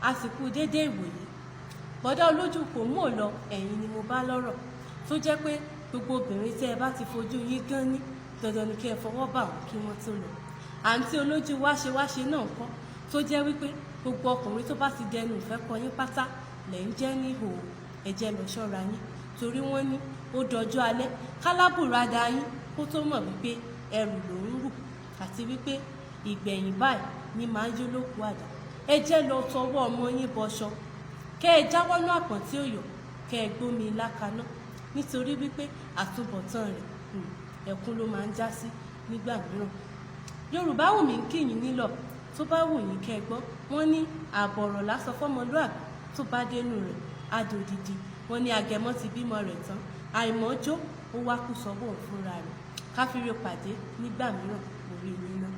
àsìkò dédé ìwòyí. Bọ́dá olójú kom'olo ẹ̀yin ni mo bá lọ́rọ̀ tó jẹ́ pé gbogbo obìnrin tí ẹ bá ti fojú yín gan ní dandan ni kí ẹ fọwọ́ bà wọ́n kí wọ́n tó lọ. Àǹtí olójú wáṣewáṣe náà kọ́ tó jẹ́ wípé gbogbo ọkùnrin tó bá ti dẹnu ìfẹ́ kọ yín pátá lẹ̀ ń jẹ́ ní ìhòòhò. Ẹ jẹ́ lọ ṣọ́ra yín torí wọ́n ní ó dọjọ́ alẹ́ kálábùradà yín kó tó mọ̀ wípé ẹrù ló ń rù àti wípé ìgbẹ̀yìn báyìí ni máa ń yó lókù àdá. Ẹ jẹ́ lọ tọwọ́ ọmọ yín bọṣọ kẹ́ ẹ jáwọ́nú àpọ̀n tí ó yọ kẹ́ ẹ gbómi ilá kaná nítorí wípé àtúbọ̀tán rẹ̀ ẹkún ló máa ń já sí nígbà mìíràn. Yorùbá wù mí kí yín nílọ̀ tó bá wù yín kẹ́ ẹ gbọ́ wọ́n ní ààbọ̀ ọ̀rọ̀ lásán fọ́mọlúàbí tó bá dénú rẹ̀ adòdìdì. Wọ́n ní agẹmọ ti bímọ rẹ̀ tán àìmọ́jó ó wá kú sọ́wọ́ fúnra rẹ̀. Ká fi re pàdé nígbà mìíràn orí yín náà.